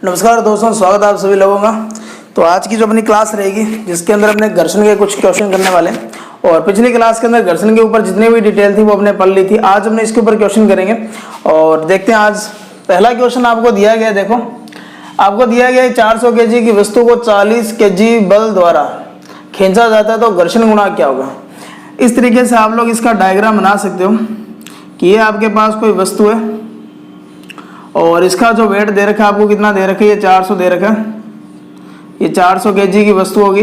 नमस्कार दोस्तों, स्वागत है आप सभी लोगों का। तो आज की जो अपनी क्लास रहेगी जिसके अंदर अपने घर्षण के कुछ क्वेश्चन करने वाले हैं, और पिछली क्लास के अंदर घर्षण के ऊपर जितनी भी डिटेल थी वो हमने पढ़ ली थी। आज हमने इसके ऊपर क्वेश्चन करेंगे और देखते हैं। आज पहला क्वेश्चन आपको दिया गया है। देखो, आपको दिया गया है 400 kg की वस्तु को 40 kg बल द्वारा खींचा जाता है तो घर्षण गुणांक क्या होगा। इस तरीके से आप लोग इसका डायग्राम बना सकते हो कि ये आपके पास कोई वस्तु है और इसका जो वेट दे रखा है आपको कितना दे रखा है, ये 400 दे रखा है। ये 400 kg की वस्तु होगी।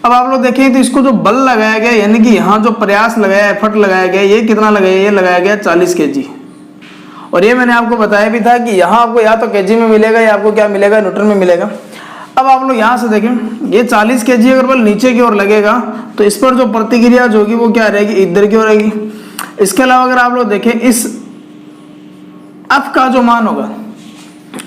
अब आप लोग देखें तो इसको जो बल लगाया गया यानी कि यहाँ जो प्रयास लगाया, एफर्ट लगाया गया, ये कितना लगाया, ये लगाया गया 40 kg। और ये मैंने आपको बताया भी था कि यहाँ आपको या तो kg में मिलेगा या आपको क्या मिलेगा, न्यूटन में मिलेगा। अब आप लोग यहाँ से देखें, ये 40 kg अगर बल नीचे की ओर लगेगा तो इस पर जो प्रतिक्रिया जो होगी वो क्या रहेगी, इधर की ओर रहेगी। इसके अलावा अगर आप लोग देखें इस F का जो मान होगा,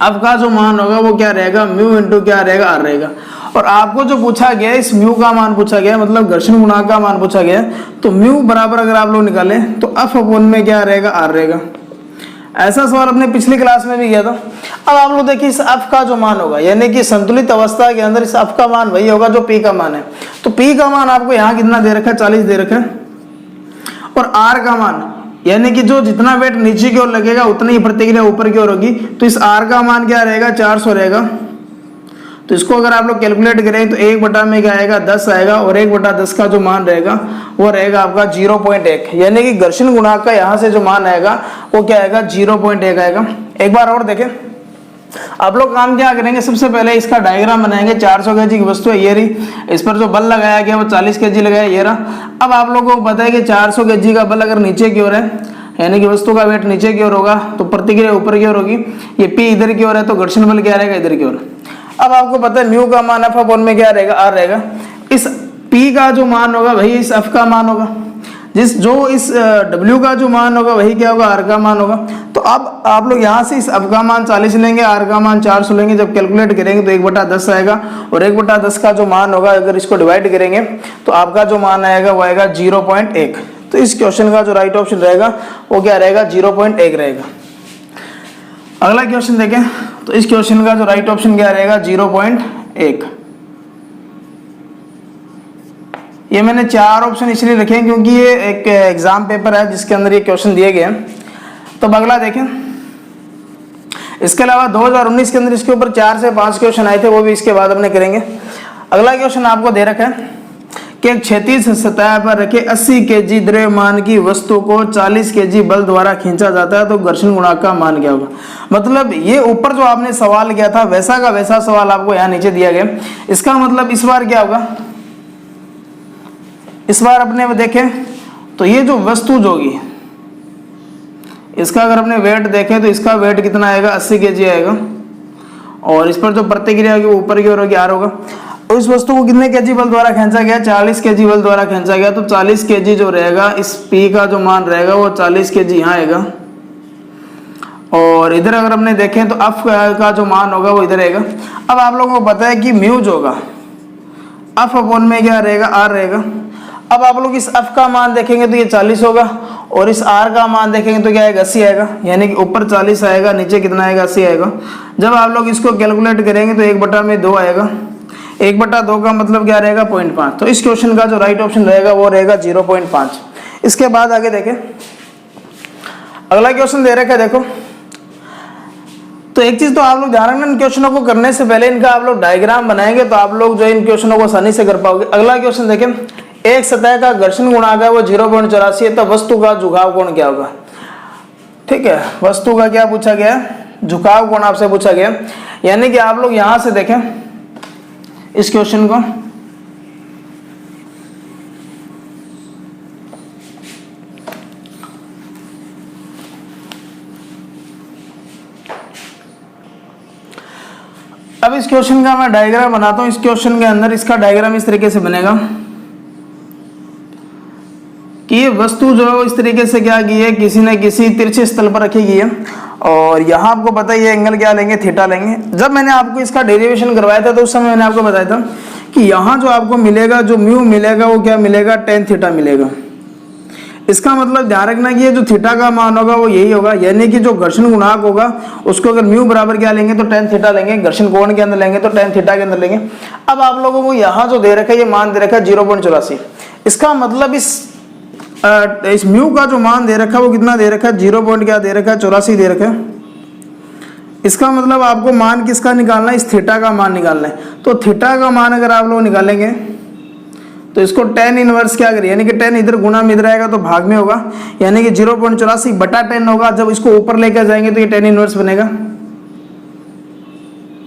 F का जो मान होगा वो क्या रहेगा, म्यू इंटू क्या रहेगा, आर रहेगा। और आपको जो पूछा गया इस म्यू का मान पूछा गया, मतलब घर्षण गुणांक का मान पूछा गया, तो म्यू बराबर अगर आप लोग निकालें तो F अपॉन में क्या रहेगा, आर रहेगा। ऐसा सवाल अपने पिछली क्लास में भी किया था। अब आप लोग देखिए इस F का जो मान होगा यानी कि संतुलित अवस्था के अंदर इस F का मान वही होगा जो P का मान है। तो P का मान आपको यहाँ कितना दे रखा है, 40 दे रखा है। और R का मान यानी कि जो जितना वेट नीचे की ओर लगेगा उतनी ही प्रतिक्रिया ऊपर की ओर होगी। तो इस R का मान क्या रहेगा, 400 रहेगा। तो इसको अगर आप लोग कैलकुलेट करें तो 1 में क्या आएगा, 10 आएगा। और 1/10 का जो मान रहेगा वो रहेगा आपका 0.1, यानी कि घर्षण गुणांक का यहाँ से जो मान आएगा वो क्या आएगा, 0.1 आएगा। एक बार और देखें, आप लोग काम क्या करेंगे, सबसे पहले इसका डायग्राम बनाएंगे। 400 kg की वस्तु है, ये रही। इस पर जो बल लगाया गया वो 40 kg लगाया, ये रहा। अब आप लोगों को पता है कि 400 kg का बल अगर नीचे की ओर है यानी कि वस्तु का वेट नीचे की ओर होगा तो प्रतिक्रिया ऊपर की ओर होगी। ये P इधर की ओर है तो घर्षण बल क्या रहेगा, इधर की ओर। अब आपको पता है म्यू का मान F अपॉन में क्या रहेगा, आर रहेगा। इस P का जो मान होगा वही इस F का मान होगा, इस W का जो मान होगा वही क्या होगा, R का मान होगा। तो अब आप लोग यहाँ से इस F का मान 40 लेंगे, R का मान 400 लेंगे। जब कैलकुलेट करेंगे तो 1/10 आएगा। और 1/10 का जो मान होगा अगर इसको डिवाइड करेंगे तो आपका जो मान आएगा वो आएगा 0.1। तो इस क्वेश्चन का जो राइट ऑप्शन रहेगा वो क्या रहेगा, 0.1 रहेगा। अगला क्वेश्चन देखें तो इस क्वेश्चन का जो राइट ऑप्शन क्या रहेगा, 0.1। ये मैंने 4 ऑप्शन इसलिए रखे हैं क्योंकि ये एक एग्जाम पेपर है जिसके अंदर ये क्वेश्चन दिए गए हैं। तो अगला देखें, इसके अलावा 2019 के अंदर इसके ऊपर 4 से 5 क्वेश्चन आए थे, वो भी इसके बाद अपने करेंगे। अगला क्वेश्चन आपको दे रखा है कि एक क्षैतिज सतह पर रखे 80 kg द्रव्यमान की वस्तु को 40 kg बल द्वारा खींचा जाता है तो घर्षण गुणांक का मान क्या होगा। मतलब ये ऊपर जो आपने सवाल किया था वैसा का वैसा सवाल आपको यहाँ नीचे दिया गया। इसका मतलब इस बार क्या होगा, इस बार अपने देखें तो ये जो वस्तु जो होगी इसका अगर अपने वेट देखें तो इसका वेट कितना आएगा, 80 kg आएगा। और इस पर जो प्रतिक्रिया होगी ऊपर की ओर होगी, आर होगा। और इस वस्तु को कितने kg बल द्वारा खींचा गया, 40 kg बल द्वारा खींचा गया। तो 40 kg जो रहेगा इस P का जो मान रहेगा वो 40 kg यहाँ आएगा। और इधर अगर हमने देखें तो F का जो मान होगा वो इधर आएगा। अब आप लोगों को पता है कि म्यू जो होगा F अपॉन में क्या रहेगा, आर रहेगा। अब आप लोग इस F का मान देखेंगे तो ये 40 होगा और इस R का मान देखेंगे तो क्या आएगा, 80 आएगा। यानी कि ऊपर 40 आएगा, नीचे कितना आएगा, 80 आएगा। जब आप लोग इसको कैलकुलेट करेंगे तो 1/2 आएगा। 1/2 का मतलब क्या रहेगा, 0.5। तो इस क्वेश्चन का जो राइट ऑप्शन रहेगा वो रहेगा 0.5। इसके बाद आगे देखें, अगला क्वेश्चन दे रखा है। देखो, तो एक चीज तो आप लोग ध्यान रखना, इन क्वेश्चनों को करने से पहले इनका आप लोग डायग्राम बनाएंगे तो आप लोग जो इन क्वेश्चनों को आसानी से कर पाओगे। अगला क्वेश्चन देखें, एक सतह का घर्षण गुणांक है वो 0.84 है तो वस्तु का झुकाव कोण क्या होगा। ठीक है, वस्तु का क्या पूछा गया, झुकाव कोण आपसे पूछा गया। यानी कि आप लोग यहां से देखें इस क्वेश्चन को, अब इस क्वेश्चन का मैं डायग्राम बनाता हूं। इस क्वेश्चन के अंदर इसका डायग्राम इस तरीके से बनेगा कि ये वस्तु जो है इस तरीके से क्या की है, किसी न किसी तिरछे स्थल पर रखी गई है। और यहाँ आपको पता है ये एंगल क्या लेंगे, थीटा लेंगे। जब मैंने आपको इसका डेरिवेशन करवाया था तो उस समय मैंने आपको बताया था कि यहाँ जो आपको मिलेगा, जो म्यू मिलेगा वो क्या मिलेगा, tan थीटा मिलेगा। इसका मतलब ध्यान रखना कि ये जो थीटा का मान होगा वो यही होगा, यानी कि जो घर्षण गुणांक होगा उसको अगर म्यू बराबर क्या लेंगे तो टेन थीटा लेंगे, घर्षण कोण के अंदर लेंगे तो टेन थीटा के अंदर लेंगे। अब आप लोगों को यहाँ जो दे रखा है ये मान दे रखा है 0.84, इसका मतलब इस म्यू का जो मान दे रखा है वो कितना दे रखा है 0. क्या दे रखा है 84 दे रखा है। इसका मतलब आपको मान किसका निकालना है, इस थीटा का मान निकालना है। तो थीटा का मान अगर आप लोग निकालेंगे तो इसको tan इनवर्स क्या करें, यानी कि tan इधर गुना में इधर आएगा तो भाग में होगा, यानी कि 0.84 बटा 10 होगा। जब इसको ऊपर लेकर जाएंगे तो ये tan इनवर्स बनेगा,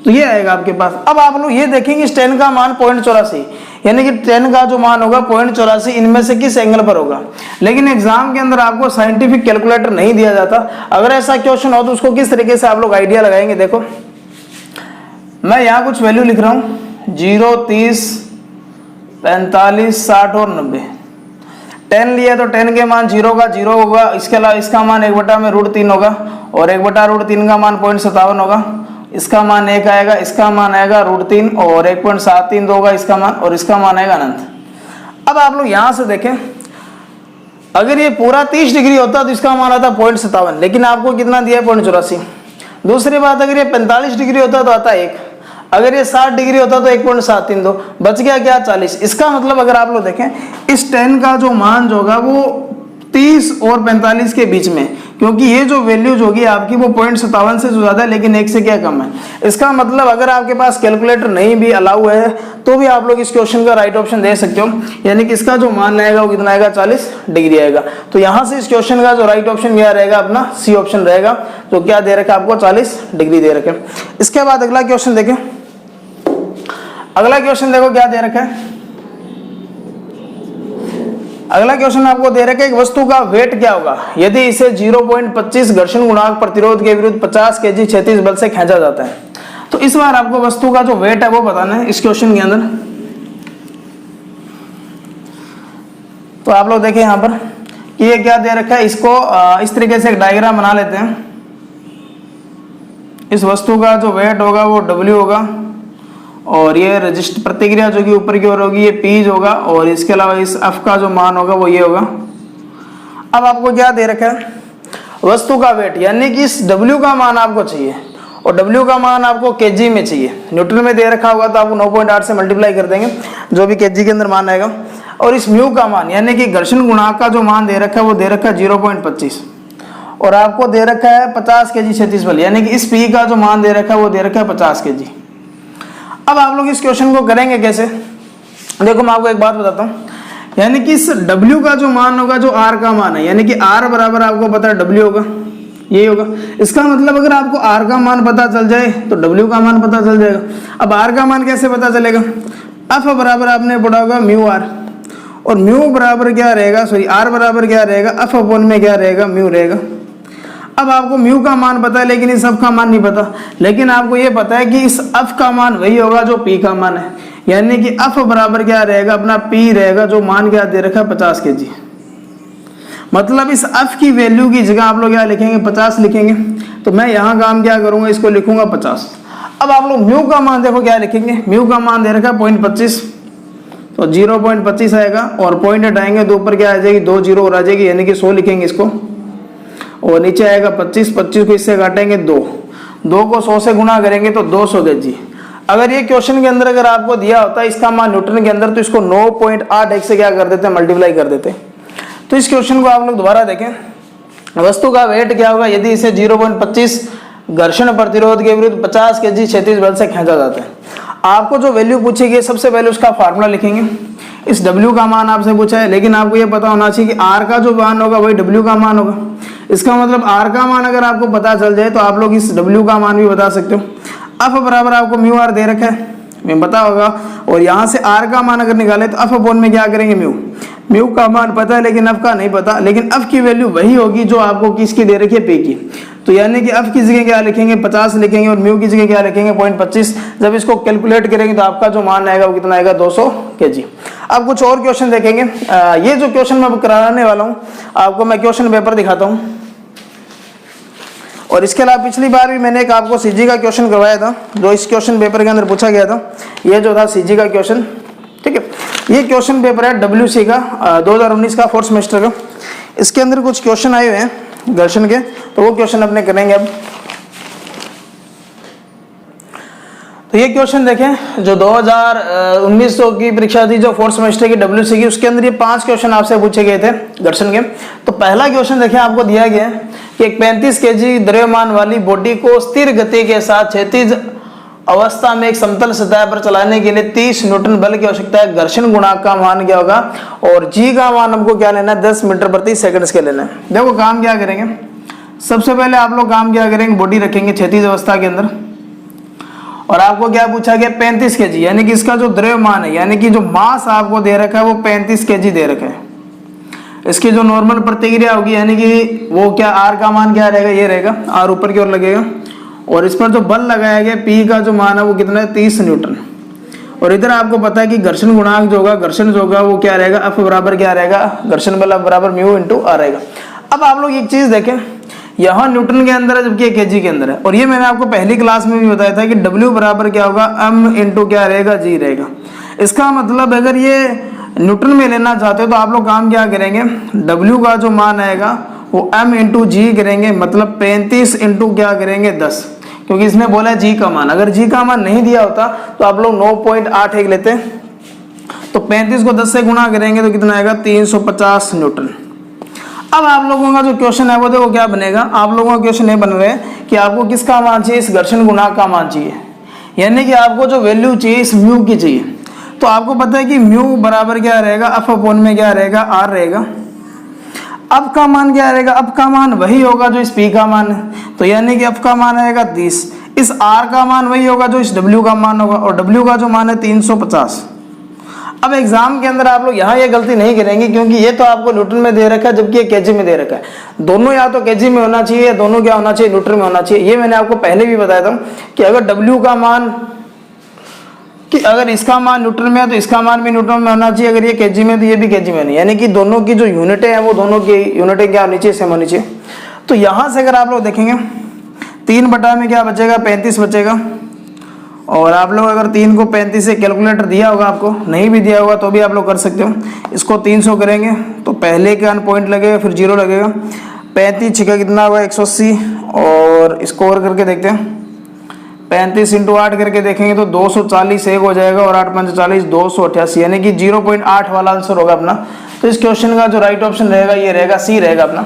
तो ये आएगा आपके पास। अब आप लोग ये देखेंगे इस tan का मान 0.84, यानी कि tan का जो मान होगा 0.84 इनमें से किस एंगल पर होगा। लेकिन एग्जाम के अंदर आपको साइंटिफिक कैलकुलेटर नहीं दिया जाता। अगर ऐसा क्वेश्चन हो तो उसको किस तरीके से आप लोग आइडिया लगाएंगे, देखो मैं यहाँ कुछ वैल्यू लिख रहा हूँ 0, 30, 45, 60 और 90। 10 लिया तो 10 के मान 0 का 0 होगा, इसके अलावा इसका मान 1/√3 होगा और 1/√3 का मान 0.57 होगा, इसका मान 1 आएगा, इसका मान आएगा √3 और 1.73 होगा इसका मान, और इसका मान आएगा अनंत। अब आप लोग यहां से देखें, अगर ये पूरा 30 डिग्री होता तो इसका मान आता 0.57, लेकिन आपको कितना दिया है 0.84। दूसरी बात, अगर ये 45 डिग्री होता तो आता 1, अगर ये 60 डिग्री होता तो 1.732, बच गया क्या 40। इसका मतलब अगर आप लोग देखें इस tan का जो मान जो होगा वो 30 और 45 के बीच में, क्योंकि ये जो वैल्यूज होगी आपकी वो 0.57 से जो ज्यादा है लेकिन 1 से क्या कम है। इसका मतलब अगर आपके पास कैलकुलेटर नहीं भी अलाउ है तो भी आप लोग इस क्वेश्चन का राइट ऑप्शन दे सकते हो, यानी कि इसका जो मान आएगा वो कितना आएगा 40 डिग्री आएगा। तो यहाँ से इस क्वेश्चन का जो राइट ऑप्शन क्या रहेगा, अपना सी ऑप्शन रहेगा, जो क्या दे रखा है आपको 40 डिग्री दे रखे। इसके बाद अगला क्वेश्चन देखें, अगला क्वेश्चन देखो क्या दे रखा है। अगला क्वेश्चन आपको दे रखा है, एक वस्तु का वेट क्या होगा यदि इसे 0.25 घर्षण गुणांक प्रतिरोध के विरुद्ध 50 kg क्षैतिज बल से खींचा जाता है। तो इस बार आपको वस्तु का जो वेट है वो बताना है इस क्वेश्चन के अंदर। तो आप लोग देखें यहाँ पर कि ये क्या दे रखा है, इसको इस तरीके से एक डायग्राम बना लेते हैं। इस वस्तु का जो वेट होगा वो W होगा और ये रजिस्टर प्रतिक्रिया जो कि ऊपर की ओर होगी ये P होगा, और इसके अलावा इस F का जो मान होगा वो ये होगा। अब आपको क्या दे रखा है, वस्तु का वेट, यानी कि इस W का मान आपको चाहिए और W का मान आपको kg में चाहिए। न्यूटन में दे रखा होगा तो आपको 9.8 से मल्टीप्लाई कर देंगे जो भी kg के अंदर मान आएगा। और इस म्यू का मान, यानी कि घर्षण गुणांक का जो मान दे रखा है वो दे रखा है 0.25 और आपको दे रखा है 50 kg क्षैतिज बल, यानी कि इस P का जो मान दे रखा है वो दे रखा है 50 kg। अब आप लोग इस क्वेश्चन को करेंगे कैसे, देखो मैं आपको एक बात बताता हूँ, यानी कि इस W का जो मान होगा जो R का मान है, यानी कि R बराबर आपको पता है W होगा, यही होगा। इसका मतलब अगर आपको R का मान पता चल जाए तो W का मान पता चल जाएगा। अब R का मान कैसे पता चलेगा, F बराबर आपने पढ़ा होगा म्यू R, और म्यू बराबर क्या रहेगा, सॉरी R बराबर क्या रहेगा, F अपॉन में क्या रहेगा, म्यू रहेगा। अब आपको म्यू का मान पता है लेकिन इस F का मान नहीं पता, लेकिन आपको ये पता है कि इस F का मान वही होगा जो P का मान है, यानी कि F बराबर क्या रहेगा, अपना P रहेगा जो मान क्या दे रखा है 50 kg। मतलब इस F की वैल्यू की जगह आप लोग क्या लिखेंगे 50 लिखेंगे, तो मैं यहाँ काम क्या करूंगा, इसको लिखूंगा 50। अब आप लोग म्यू का मान देखो क्या लिखेंगे, म्यू का मान दे रखा है 0.25, तो 0.25 आएगा और पॉइंट हटाएंगे तो ऊपर क्या आ जाएगी 2 0 और आ जाएगी, यानी कि 100 लिखेंगे इसको, और नीचे आएगा 25, 25 को इससे काटेंगे 2 को 100 से गुना करेंगे तो 200 kg। अगर ये क्वेश्चन के अंदर अगर आपको दिया होता है इसका मान न्यूटन के अंदर तो इसको 9.81 से क्या कर देते, मल्टीप्लाई कर देते। तो इस क्वेश्चन को आप लोग दोबारा देखें, वस्तु का वेट क्या होगा यदि इसे 0.25 घर्षण प्रतिरोध के विरुद्ध 50 kg क्षैतिज बल से खींचा जाता है। आपको जो वैल्यू पूछी गई सबसे पहले उसका फार्मूला लिखेंगे। इस W का मान आपसे पूछा है, लेकिन आपको ये पता होना चाहिए कि R का जो मान होगा वही W का मान होगा। इसका मतलब R का मान अगर आपको पता चल जाए तो आप लोग इस W का मान भी बता सकते हो। F बराबर आपको म्यू R दे रखा है, मैं पता होगा, और यहाँ से R का मान अगर निकाले तो F अपॉन में क्या करेंगे म्यू का मान पता है लेकिन F का नहीं पता, लेकिन F की वैल्यू वही होगी जो आपको किसकी दे रखी है, P की। तो यानी कि F की जगह क्या लिखेंगे 50 लिखेंगे और म्यू की जगह क्या लिखेंगे 0.25। जब इसको कैलकुलेट करेंगे तो आपका जो मान आएगा वो कितना आएगा 200 kg। अब कुछ और क्वेश्चन देखेंगे। ये जो क्वेश्चन मैं कराने वाला हूँ आपको, मैं क्वेश्चन पेपर दिखाता हूँ, और इसके अलावा पिछली बार भी मैंने एक आपको सीजी का क्वेश्चन करवाया था जो इस क्वेश्चन पेपर के अंदर पूछा गया था। ये जो था सीजी का क्वेश्चन, ठीक है। ये क्वेश्चन पेपर है WC का 2019 का 4th सेमेस्टर का। इसके अंदर कुछ क्वेश्चन आए हुए हैं घर्षण के, तो वो क्वेश्चन अपने करेंगे अब। तो ये क्वेश्चन देखें जो 2019 की परीक्षा थी, जो 4th सेमेस्टर की WC की, उसके अंदर ये 5 क्वेश्चन आपसे पूछे गए थे घर्षण के। तो पहला क्वेश्चन देखें, आपको दिया गया है कि एक 35 kg द्रव्यमान वाली बॉडी को स्थिर गति के साथ क्षैतिज अवस्था में एक समतल सतह पर चलाने के लिए 30 न्यूटन बल की आवश्यकता है। घर्षण गुणांक का मान क्या होगा, और जी का मान हमको क्या लेना है, 10 मीटर प्रति सेकंड के लेना है। देखो काम क्या करेंगे, सबसे पहले आप लोग काम क्या करेंगे, बॉडी रखेंगे क्षैतिज अवस्था के अंदर, और आपको क्या पूछा गया 35 kg, यानी कि इसका जो द्रव्यमान है, यानी कि जो मास आपको दे रखा है वो 35 kg दे रखा है। इसकी जो नॉर्मल प्रतिक्रिया होगी, यानी कि वो क्या आर का मान क्या रहेगा, ये रहेगा, आर ऊपर की ओर लगेगा, और इस पर जो बल लगाया गया पी का जो मान है वो कितना है, 30 न्यूटन। और इधर आपको पता है कि घर्षण गुणांक जो होगा, घर्षण जो होगा वो क्या रहेगा, एफ बराबर क्या रहेगा, घर्षण बल बराबर म्यू इंटू आर रहेगा। अब आप लोग एक चीज देखें, यहाँ न्यूटन के अंदर है जबकि केजी के अंदर है, और ये मैंने आपको पहली क्लास में भी बताया था कि W बराबर क्या होगा, m इंटू क्या रहेगा, G रहेगा। इसका मतलब अगर ये न्यूटन में लेना चाहते हो तो आप लोग काम क्या करेंगे, W का जो मान आएगा वो m इंटू जी करेंगे, मतलब 35 इंटू क्या करेंगे 10, क्योंकि इसने बोला है G का मान। अगर G का मान नहीं दिया होता तो आप लोग 9.81 लेते, तो 35 को 10 से गुणा करेंगे तो कितना आएगा, 350 न्यूटन। अब आप लोगों का जो क्वेश्चन है वो देखो क्या बनेगा, आप लोगों का क्वेश्चन ये बन रहा है कि आपको किसका मान चाहिए, इस घर्षण गुणांक का मान चाहिए, यानी कि आपको जो वैल्यू चाहिए इस म्यू की चाहिए। तो आपको पता है कि म्यू बराबर क्या रहेगा, एफ अपॉन में क्या रहेगा, आर रहेगा। अब का मान क्या रहेगा, अब का मान वही होगा जो इस पी का मान है, तो यानी कि एफ का मान आएगा 30, इस आर का मान वही होगा जो इस डब्ल्यू का मान होगा, और डब्ल्यू का जो मान है 350। अब एग्जाम के अंदर आप लोग यहाँ ये गलती नहीं करेंगे, क्योंकि ये तो आपको न्यूटन में दे रखा है जबकि ये केजी में दे रखा है। दोनों या तो केजी में होना चाहिए, दोनों क्या होना चाहिए, न्यूटन में होना चाहिए। ये मैंने आपको पहले भी बताया था कि अगर W का मान, कि अगर इसका मान न्यूटन में है तो इसका मान भी न्यूटन में होना चाहिए, अगर ये केजी में तो ये भी केजी में नहीं, यानी कि दोनों की जो यूनिटें हैं वो दोनों की यूनिटें क्या होनी चाहिए, सेम होनी चाहिए। तो यहाँ से अगर आप लोग देखेंगे 3 बटा में क्या बचेगा, 35 बचेगा। और आप लोग अगर 3 को 35 से कैलकुलेटर दिया होगा, आपको नहीं भी दिया होगा तो भी आप लोग कर सकते हो। इसको 300 करेंगे तो पहले का पॉइंट लगेगा, फिर 0 लगेगा, 35 छिका कितना होगा 180, और इसको और करके देखते हैं, 35 इंटू 8 करके देखेंगे तो 240 एक हो जाएगा, और 8 5 40, 288, यानी कि 0.8 वाला आंसर होगा अपना। तो इस क्वेश्चन का जो राइट ऑप्शन रहेगा ये रहेगा सी रहेगा अपना,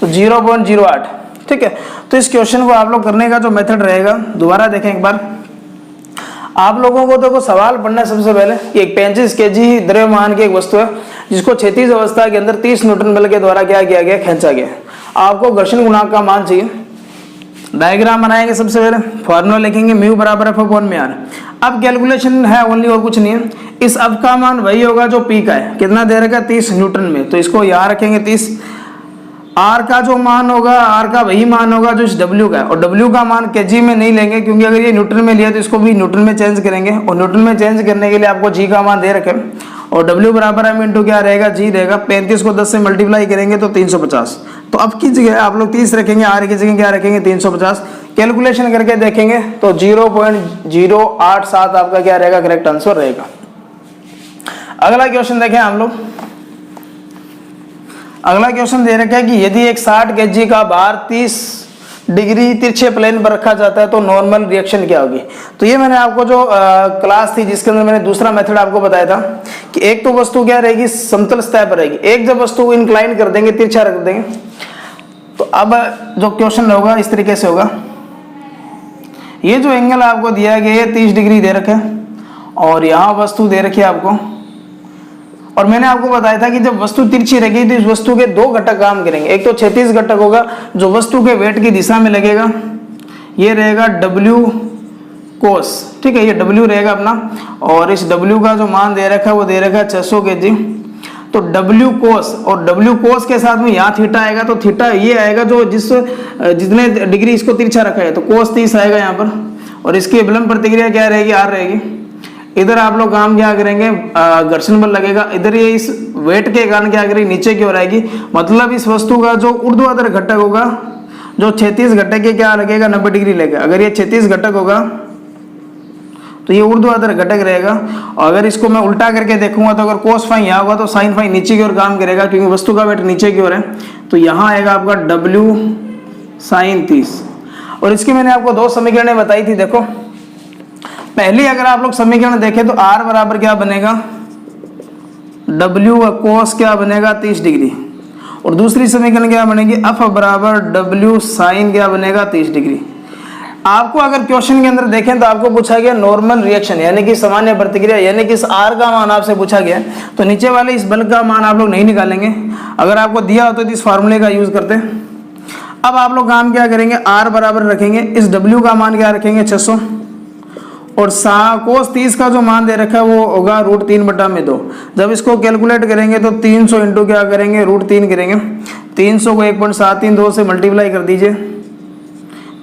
तो 0.08। ठीक है, तो इस क्वेश्चन को आप लोग करने का जो मेथड रहेगा, दोबारा देखें एक बार। आप लोगों को देखो सवाल पढ़ना है सबसे पहले कि एक 35 kg द्रव्यमान की एक वस्तु है जिसको क्षैतिज अवस्था के अंदर 30 न्यूटन बल के द्वारा क्या किया गया, खींचा गया। आपको घर्षण गुणांक का मान चाहिए। डायग्राम बनाएंगे, सबसे पहले फॉर्मूला लिखेंगे, म्यू बराबर एफ अपॉन में आर। अब कैलकुलेशन है ओनली, और कुछ नहीं है। इस अब का मान वही होगा जो पी का है, कितना दे रखा है 30 न्यूटन में, तो इसको यहाँ रखेंगे 30। आर का जो मान होगा, आर का वही मान होगा जो इस डब्ल्यू का है, और डब्ल्यू का मान केजी में नहीं लेंगे, क्योंकि अगर ये न्यूटन में लिया तो इसको भी न्यूटन में चेंज करेंगे, और न्यूटन में चेंज करने के लिए आपको जी का मान दे रखे, और डब्ल्यू बराबर एम इंटू क्या रहेगा, जी रहेगा। 35 को 10 से मल्टीप्लाई करेंगे तो 350। तो अब की जगह आप लोग 30 रखेंगे, आर की जगह क्या रखेंगे 350। कैलकुलेशन करके देखेंगे तो 0.087 आपका क्या रहेगा, करेक्ट आंसर रहेगा। अगला क्वेश्चन देखें हम लोग। अगला क्वेश्चन दे रखा है कि यदि एक 60 kg का भार 30 डिग्री तिरछे प्लेन पर रखा जाता है तो नॉर्मल रिएक्शन क्या होगी। तो ये मैंने आपको जो क्लास थी जिसके अंदर मैंने दूसरा मेथड आपको बताया था कि एक तो वस्तु क्या रहेगी, समतल सतह पर रहेगी, एक जब वस्तु को इंक्लाइन कर देंगे, तिरछा रख देंगे, तो अब जो क्वेश्चन होगा इस तरीके से होगा। ये जो एंगल आपको दिया गया है 30 डिग्री दे रखा है, और यहाँ वस्तु दे रखी है आपको, और मैंने आपको बताया था कि जब वस्तु तिरछी रहेगी तो इस वस्तु के 2 घटक काम करेंगे। एक तो क्षैतिज घटक होगा जो वस्तु के वेट की दिशा में लगेगा, ये रहेगा W कोस, ठीक है, ये W रहेगा अपना, और इस W का जो मान दे रखा है वो दे रखा है 600 kg। तो W कोस, और W कोस के साथ में यहाँ थीटा आएगा, तो थीटा ये आएगा जो जितने डिग्री इसको तिरछा रखा है, तो कोस 30 आएगा यहाँ पर, और इसकी विलंब प्रतिक्रिया क्या रहेगी, R रहेगी। इधर आप लोग काम क्या करेंगे, घर्षण बल लगेगा, इधर ये इस वेट के कारण क्या करेगी, नीचे की ओर आएगी, मतलब इस वस्तु का जो ऊर्ध्वाधर घटक होगा, जो क्षैतिज घटक के क्या लगेगा 90 डिग्री लगेगा। अगर ये क्षैतिज घटक होगा तो ये ऊर्ध्वाधर घटक रहेगा। और अगर इसको मैं उल्टा करके देखूंगा तो अगर कोस फाई यहाँ होगा तो साइन फाई नीचे की ओर काम करेगा, क्योंकि वस्तु का वेट नीचे की ओर है। तो यहाँ आएगा आपका W साइन 30। और इसकी मैंने आपको दो समीकरणें बताई थी। देखो पहली अगर आप लोग समीकरण देखें तो R बराबर क्या बनेगा, W का कोस क्या बनेगा 30 डिग्री, और दूसरी समीकरण क्या बनेगी, F बराबर W साइन क्या बनेगा 30 डिग्री। आपको अगर क्वेश्चन के अंदर देखें तो आपको पूछा गया नॉर्मल रिएक्शन यानी कि सामान्य प्रतिक्रिया, यानी कि इस R का मान आपसे पूछा गया, तो नीचे वाले इस बल का मान आप लोग नहीं निकालेंगे। अगर आपको दिया हो तो इस फार्मूले का यूज करते हैं। अब आप लोग काम क्या करेंगे, R बराबर रखेंगे, इस W का मान क्या रखेंगे 600, और कोस 30 का जो मान दे रखा है वो होगा √3/2। जब इसको कैलकुलेट करेंगे तो 300 इंटू क्या करेंगे √3 करेंगे। 300 को 1.732 से मल्टीप्लाई कर दीजिए,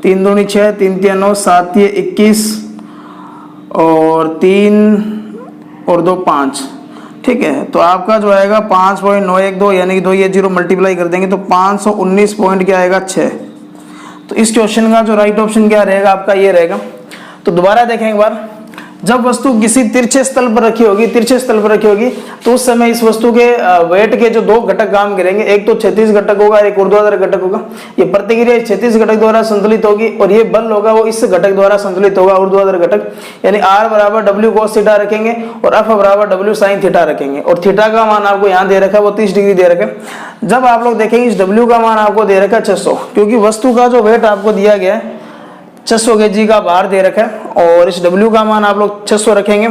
3 दूनी 6, 3 तिया 9, 7 तिया 21, और 3 और 2 5, ठीक है। तो आपका जो आएगा 5.912, यानी कि 2 ये 0 मल्टीप्लाई कर देंगे तो 519 पॉइंट क्या आएगा 6। तो इस क्वेश्चन का जो राइट ऑप्शन क्या रहेगा आपका, ये रहेगा। तो दोबारा देखें एक बार, जब वस्तु किसी तिरछे स्थल पर रखी होगी, तो उस समय इस वस्तु के वेट के जो दो घटक काम करेंगे, एक तो क्षैतिज घटक होगा, एक ऊर्ध्वाधर घटक होगा। ये प्रतिक्रिया क्षैतिज घटक द्वारा संतुलित होगी और ये बल होगा वो इस घटक द्वारा संतुलित होगा, ऊर्ध्वाधर घटक। यानी R बराबर W cos थीटा रखेंगे और F बराबर W sin थीटा रखेंगे, और थीटा का मान आपको यहाँ दे रखा है वो 30 डिग्री दे रखा है। जब आप लोग देखेंगे इस W का मान आपको दे रखा है 600, क्योंकि वस्तु का जो वेट आपको दिया गया है 600 kg का भार दे रखा है, और इस W का मान आप लोग 600 रखेंगे।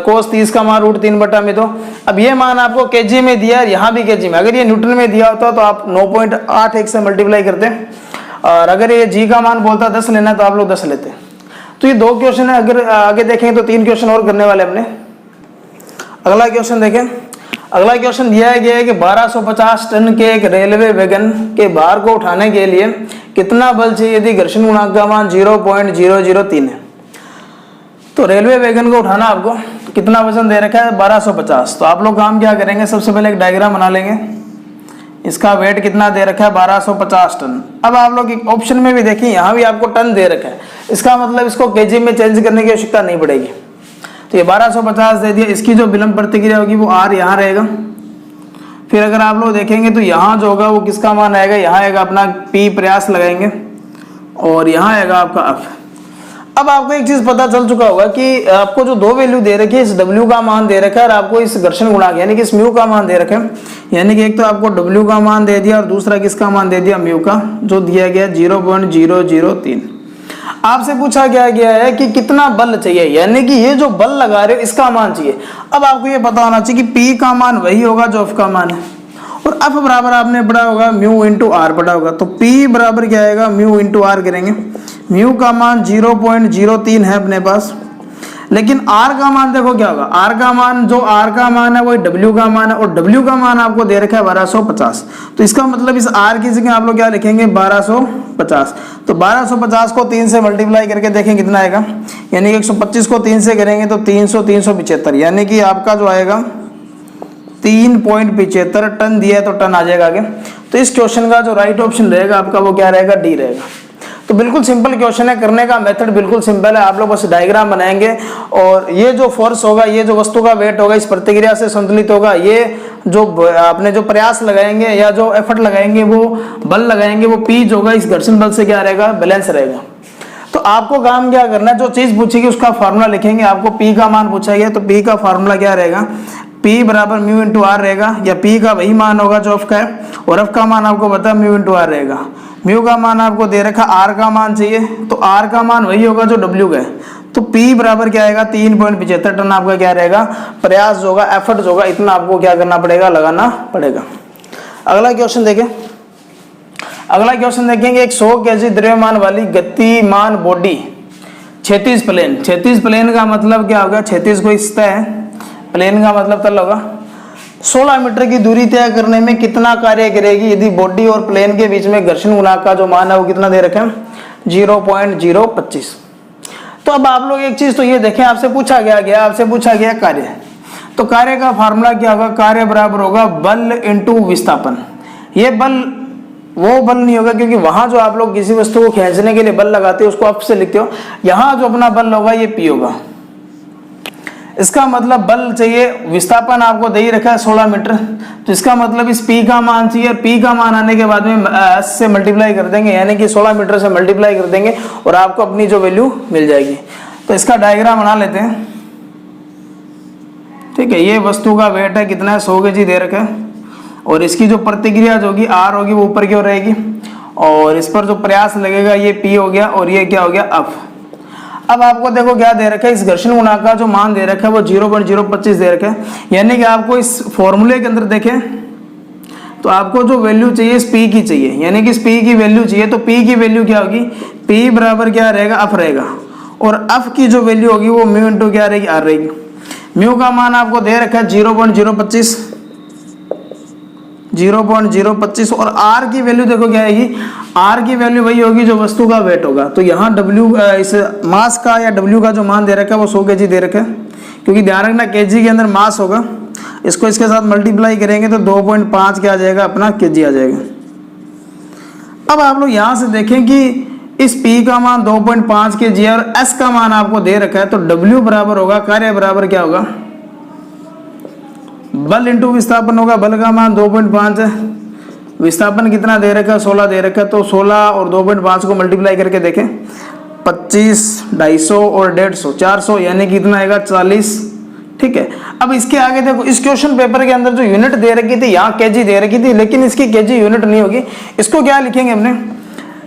कोस 30 का मान √3/2। अब ये मान आपको kg में दिया है, यहाँ भी kg में। अगर ये न्यूटन में दिया होता तो आप 9.81 से मल्टीप्लाई करते, और अगर ये g का मान बोलता 10 लेना तो आप लोग 10 लेते। तो ये दो क्वेश्चन है। अगर आगे देखें तो 3 क्वेश्चन और करने वाले अपने। अगला क्वेश्चन देखें। अगला क्वेश्चन दिया गया है कि 1250 टन के एक रेलवे वैगन के भार को उठाने के लिए कितना बल चाहिए यदि घर्षण गुणांक का मान 0.003 है। तो रेलवे वैगन को उठाना आपको कितना वजन दे रखा है 1250। तो आप लोग काम क्या करेंगे, सबसे पहले एक डायग्राम बना लेंगे। इसका वेट कितना दे रखा है 1250 टन। अब आप लोग ऑप्शन में भी देखिए, यहाँ भी आपको टन दे रखा है, इसका मतलब इसको केजी में चेंज करने की आवश्यकता नहीं पड़ेगी। तो ये 1250 दे दिया, इसकी जो विलंब प्रतिक्रिया होगी वो R यहाँ रहेगा। फिर अगर आप लोग देखेंगे तो यहाँ जो होगा वो किसका मान आएगा, यहाँ आएगा अपना P प्रयास लगाएंगे, और यहाँ आएगा आपका F। अब आपको एक चीज पता चल चुका होगा कि आपको जो दो वैल्यू दे रखी है, इस W का मान दे रखा है और आपको इस घर्षण गुणांक यानी कि इस म्यू का मान दे रखा है। यानी कि एक तो आपको W का मान दे दिया और दूसरा किसका मान दे दिया, म्यू का, जो दिया गया 0.003। आपसे पूछा गया है कि कितना बल चाहिए, यानी कि ये जो बल लगा रहे हो इसका मान चाहिए। अब आपको ये पता होना चाहिए कि P का मान वही होगा जो F का मान है, और F बराबर आपने पढ़ा होगा म्यू इंटू R पढ़ा होगा। तो P बराबर क्या आएगा, म्यू इंटू R करेंगे। म्यू का मान 0.03 है अपने पास, लेकिन R का मान देखो क्या होगा, R का मान है वही W का मान है, और W का मान आपको दे रखा है 1250। तो इसका मतलब इस R की जगह आप लोग क्या लिखेंगे 1250। तो 1250 को 3 से मल्टीप्लाई करके देखें कितना आएगा, यानी कि 125 को 3 से करेंगे तो 375, यानी कि आपका जो आएगा 3.75 टन दिया है तो टन आ जाएगा आगे। तो इस क्वेश्चन का जो राइट ऑप्शन रहेगा आपका वो क्या रहेगा, डी रहेगा। तो बिल्कुल सिंपल क्वेश्चन है, करने का मेथड बिल्कुल सिंपल है। आप लोग बस डायग्राम बनाएंगे और ये जो फोर्स होगा, ये जो वस्तु का वेट होगा इस प्रतिक्रिया से संतुलित होगा। ये जो आपने जो प्रयास लगाएंगे या जो एफर्ट लगाएंगे वो बल लगाएंगे, वो P जो होगा इस घर्षण बल से क्या रहेगा, बैलेंस रहेगा। तो आपको काम क्या करना है, जो चीज पूछेगी उसका फार्मूला लिखेंगे। आपको P का मान पूछा गया तो P का फार्मूला क्या रहेगा, P बराबर म्यू इंटू R रहेगा, या P का वही मान होगा जो F का है, और F का मान आपको पता है म्यू इंटू R रहेगा। म्यू का मान आपको दे रखा, R का मान चाहिए तो R का मान वही होगा जो W का है। तो P बराबर क्या आएगा 3.75 टन आपका क्या रहेगा, प्रयास जो होगा, एफर्ट जो होगा, इतना आपको क्या करना पड़ेगा, लगाना पड़ेगा। अगला क्वेश्चन देखें। अगला क्वेश्चन देखेंगे, एक 100 kg द्रव्यमान वाली गतिमान बॉडी क्षैतिज प्लेन। क्षैतिज प्लेन का मतलब क्या होगा, क्षैतिज कोई सतह है, प्लेन का मतलब तल होगा। 16 मीटर की दूरी तय करने में कितना कार्य करेगी यदि बॉडी और प्लेन के बीच में घर्षण गुणांक का जो मान है वो कितना दे रखे हैं 0.025। तो अब आप लोग एक चीज तो ये देखें, आपसे पूछा गया कार्य। तो कार्य का फार्मूला क्या होगा, कार्य बराबर होगा बल इंटू विस्थापन। ये बल वो बल नहीं होगा, क्योंकि वहां जो आप लोग किसी वस्तु को खींचने के लिए बल लगाते हो उसको F से लिखते हो, यहां जो अपना बल होगा ये P होगा। इसका मतलब बल चाहिए, विस्थापन आपको दे ही रखा है 16 मीटर, तो इसका मतलब इस P का मान चाहिए, और P का मान आने के बाद में S से मल्टीप्लाई कर देंगे, यानी कि 16 मीटर से मल्टीप्लाई कर देंगे और आपको अपनी जो वैल्यू मिल जाएगी। तो इसका डायग्राम बना लेते हैं। ठीक है, ये वस्तु का वेट है कितना है, 100 kg दे रखा है, और इसकी जो प्रतिक्रिया जो होगी R होगी वो ऊपर की ओर रहेगी, और इस पर जो प्रयास लगेगा ये P हो गया, और ये क्या हो गया F। अब आपको देखो क्या दे रखा है, इस घर्षण गुणांक का जो मान दे रखा है वो 0.025 दे रखा है, यानी कि आपको इस फॉर्मूले के अंदर देखें तो आपको जो वैल्यू चाहिए इस P की चाहिए, यानी कि इस P की वैल्यू चाहिए, तो P की वैल्यू क्या होगी, P बराबर क्या रहेगा, F रहेगा, और F की जो वैल्यू होगी वो म्यू इंटू क्या रहेगी, R रहेगी। म्यू का मान आपको दे रखा है 0.025, और R की वैल्यू देखो क्या आएगी, R की वैल्यू वही होगी जो वस्तु का वेट होगा। तो यहाँ W इस मास का या W का जो मान दे रखा है वो 100 kg दे रखा है, क्योंकि ध्यान रखना kg के अंदर मास होगा, इसको इसके साथ मल्टीप्लाई करेंगे तो 2.5 क्या आ जाएगा, अपना kg आ जाएगा। अब आप लोग यहाँ से देखें कि इस P का मान 2.5 kg है और S का मान आपको दे रखा है, तो W बराबर होगा, कार्य बराबर क्या होगा, बल इंटू विस्थापन होगा। बल का मान 2.5 है, विस्थापन कितना दे रखा है, 16 दे रखा है, तो 16 और 2.5 को मल्टीप्लाई करके देखें, 25, 250 और 150, 400, यानी कितना आएगा, 40। ठीक है, अब इसके आगे देखो, इस क्वेश्चन पेपर के अंदर जो यूनिट दे रखी थी यहाँ kg दे रखी थी, लेकिन इसकी kg यूनिट नहीं होगी, इसको क्या लिखेंगे हमने,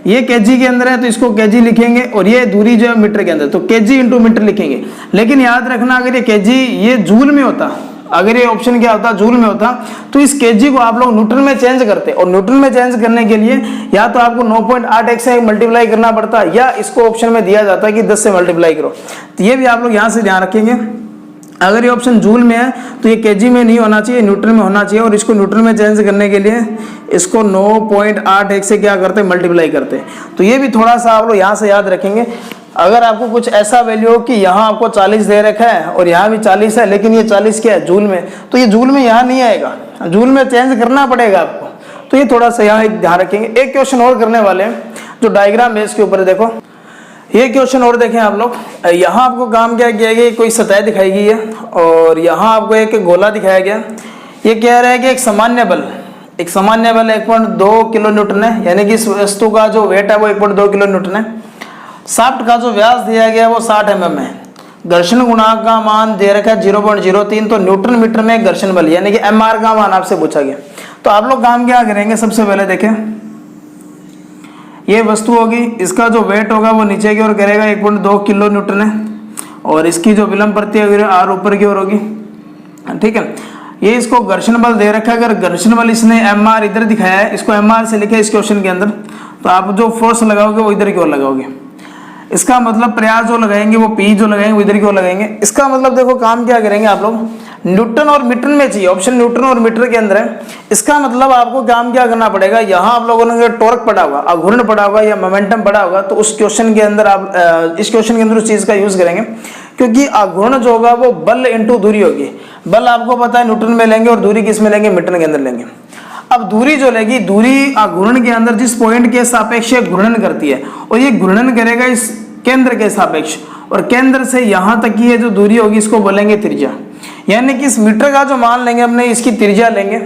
ये kg के अंदर है तो इसको kg लिखेंगे, और ये दूरी जो है मीटर के अंदर, तो kg इंटू मीटर लिखेंगे। लेकिन याद रखना अगर ये kg ये जूल में होता, अगर ये ऑप्शन क्या होता, जूल में होता, तो इस kg को आप लोग न्यूटन में चेंज करते, और न्यूटन में चेंज करने के लिए या तो आपको 9.81 से मल्टीप्लाई करना पड़ता, या इसको ऑप्शन में दिया जाता है कि 10 से मल्टीप्लाई करो। तो ये भी आप लोग यहाँ से ध्यान रखेंगे, अगर ये ऑप्शन जूल में है तो ये kg में नहीं होना चाहिए, न्यूटन में होना चाहिए, और इसको न्यूटन में चेंज करने के लिए इसको 9.81 से क्या करते, मल्टीप्लाई करते। तो ये भी थोड़ा सा आप लोग यहाँ से याद रखेंगे। अगर आपको कुछ ऐसा वैल्यू हो कि यहाँ आपको 40 दे रखा है और यहाँ भी 40 है, लेकिन ये 40 क्या है, जूल में, तो ये जूल में यहाँ नहीं आएगा, जूल में चेंज करना पड़ेगा आपको। तो ये थोड़ा सा यहाँ एक ध्यान रखेंगे। एक क्वेश्चन और करने वाले हैं जो डायग्राम बेस के ऊपर, देखो ये क्वेश्चन और देखें आप लोग। यहाँ आपको काम क्या किया गया, कोई सतह दिखाई गई है और यहाँ आपको एक गोला दिखाया गया। ये कह रहा है कि एक सामान्य बल 1.2 किलो न्यूटन है, यानी कि इस वस्तु का जो वेट है वो 1.2 किलो न्यूटन है। शाफ्ट का जो व्यास दिया गया है वो 60 mm है। घर्षण गुणांक का मान दे रखा है 0.03, तो न्यूटन मीटर में घर्षण बल यानी कि MR का मान आपसे पूछा गया। तो आप लोग काम क्या करेंगे, सबसे पहले देखें, ये वस्तु होगी, इसका जो वेट होगा वो नीचे की ओर करेगा, 1.2 किलो न्यूटन है, और इसकी जो विलंब प्रतिक्रिया R ऊपर की ओर होगी। ठीक है, ये इसको घर्षण बल दे रखा है। अगर घर्षण बल इसने MR इधर दिखाया है, इसको MR से लिखे इस क्वेश्चन के अंदर, तो आप जो फोर्स लगाओगे वो इधर की ओर लगाओगे। इसका मतलब प्रयास जो लगाएंगे वो P जो लगाएंगे वो इधर की ओर लगाएंगे। इसका मतलब देखो काम क्या करेंगे आप लोग, न्यूटन और मीटर में चाहिए, ऑप्शन न्यूटन और मीटर के अंदर है। इसका मतलब आपको काम क्या करना पड़ेगा, यहाँ आप लोगों ने टॉर्क पढ़ा होगा, अघूर्ण पढ़ा होगा या मोमेंटम पढ़ा होगा, तो उस क्वेश्चन के अंदर आप इस क्वेश्चन के अंदर उस चीज का यूज करेंगे, क्योंकि अघूर्ण जो होगा वो बल इंटू दूरी होगी। बल आपको पता है न्यूटन में लेंगे और दूरी किस में लेंगे, मीटर के अंदर लेंगे। अब दूरी जो लेगी, दूरी घूर्णन के अंदर जिस पॉइंट के सापेक्ष घूर्णन करती है, और ये घूर्णन करेगा इस केंद्र के सापेक्ष, और केंद्र से यहाँ तक की ये जो दूरी होगी इसको बोलेंगे त्रिज्या, यानी कि इस मीटर का जो मान लेंगे अपने इसकी त्रिज्या लेंगे।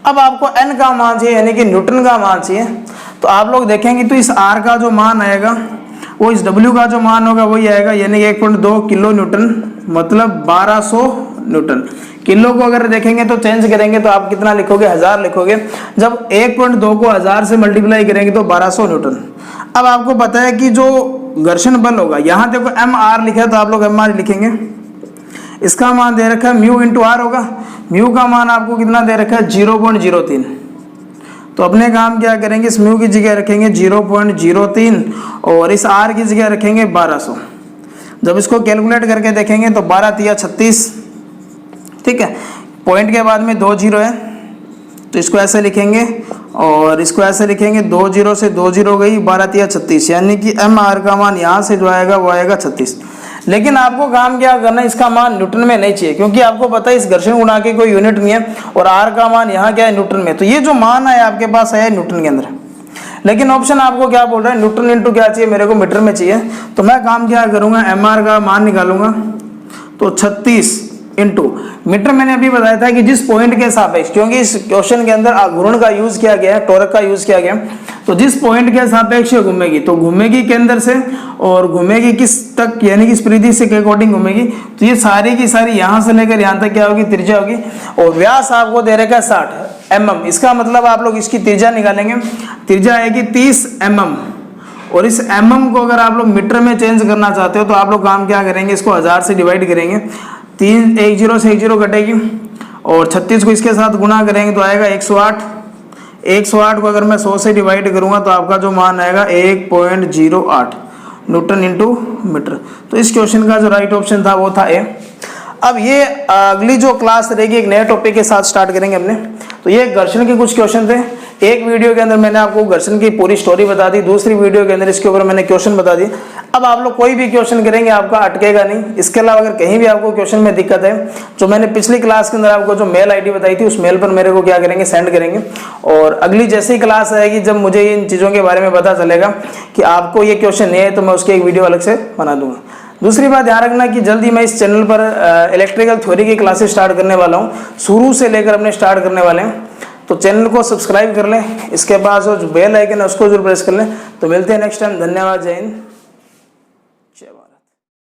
अब आपको n का मान चाहिए, यानी कि न्यूटन का मान चाहिए, तो आप लोग देखेंगे तो इस r का जो मान आएगा वो इस w का जो मान होगा वही आएगा, यानी 1.2 किलो न्यूटन, मतलब 1200 न्यूटन। किलो को अगर देखेंगे तो चेंज करेंगे तो आप कितना लिखोगे, 1000 लिखोगे। जब 1.2 को 1000 से मल्टीप्लाई करेंगे तो 1200 न्यूटन। अब आपको पता है कि जो घर्षण बल होगा, यहाँ देखो MR लिखा है तो आप लोग MR लिखेंगे। इसका मान दे रखा है म्यू इंटू R होगा। म्यू का मान आपको कितना दे रखा है, 0.03। तो अपने काम क्या करेंगे, इस म्यू की जगह रखेंगे 0.03 और इस R की जगह रखेंगे 1200। जब इसको कैलकुलेट करके देखेंगे तो 12 तिया 36। ठीक है, पॉइंट के बाद में 2 0 है तो इसको ऐसे लिखेंगे और इसको ऐसे लिखेंगे, 2 0 से 2 0 गई, 12 तिया 36, यानी कि MR का मान यहाँ से जो आएगा वो आएगा 36। लेकिन आपको काम क्या करना है, इसका मान न्यूटन में नहीं चाहिए, क्योंकि आपको पता है इस घर्षण गुणांक की कोई यूनिट नहीं है और R का मान यहाँ क्या है, न्यूटन में। तो ये जो मान है आपके पास है न्यूटन के अंदर। लेकिन ऑप्शन आपको क्या बोल रहा है, न्यूटन इंटू क्या चाहिए मेरे को, मीटर में चाहिए। तो मैं काम क्या करूंगा, mr का मान निकालूंगा, तो 36 इंटू मीटर। मैंने अभी बताया था कि जिस पॉइंट के सापेक्ष, क्योंकि इस क्वेश्चन के अंदर घूर्ण का यूज किया गया है, टॉर्क का यूज किया गया, तो जिस पॉइंट के सापेक्ष घूमेगी, तो घूमेगी केंद्र से और घूमेगी किस तक, यानी कि इस परिधि से के अकॉर्डिंग घूमेगी। तो ये सारी की सारी यहां से लेकर यहां तक क्या होगी, त्रिज्या होगी। और व्यास आपको दे रखा है 60 mm। इसका मतलब आप लोग इसकी त्रिज्या निकालेंगे, त्रिज्या आएगी 30 mm। और इस mm को अगर आप लोग मीटर में चेंज करना चाहते हो तो आप लोग काम क्या करेंगे, इसको 1000 से डिवाइड करेंगे, 3 एक 0 से 1 0 कटेगी और 36 को इसके साथ गुणा करेंगे तो आएगा 108। 108 को अगर मैं 100 से डिवाइड करूंगा तो आपका जो मान आएगा 1.08 न्यूटन इंटू मीटर। तो इस क्वेश्चन का जो राइट ऑप्शन था वो था ए। अब ये अगली जो क्लास रहेगी एक नए टॉपिक के साथ स्टार्ट करेंगे हमने। तो ये घर्षण के कुछ क्वेश्चन थे। एक वीडियो के अंदर मैंने आपको घर्षण की पूरी स्टोरी बता दी, दूसरी वीडियो के अंदर इसके ऊपर मैंने क्वेश्चन बता दिए। अब आप लोग कोई भी क्वेश्चन करेंगे आपका अटकेगा नहीं। इसके अलावा अगर कहीं भी आपको क्वेश्चन में दिक्कत है, जो मैंने पिछली क्लास के अंदर आपको जो मेल आईडी बताई थी उस मेल पर मेरे को क्या करेंगे, सेंड करेंगे। और अगली जैसे ही क्लास आएगी, जब मुझे इन चीज़ों के बारे में पता चलेगा कि आपको ये क्वेश्चन नहीं है, तो मैं उसकी एक वीडियो अलग से बना दूंगा। दूसरी बात ध्यान रखना कि जल्दी मैं इस चैनल पर इलेक्ट्रिकल थ्योरी की क्लासेस स्टार्ट करने वाला हूँ, शुरू से लेकर अपने स्टार्ट करने वाले हैं। तो चैनल को सब्सक्राइब कर लें, इसके बाद जो बेल आइकन है उसको जरूर प्रेस कर लें। तो मिलते हैं नेक्स्ट टाइम। धन्यवाद, जय हिंद।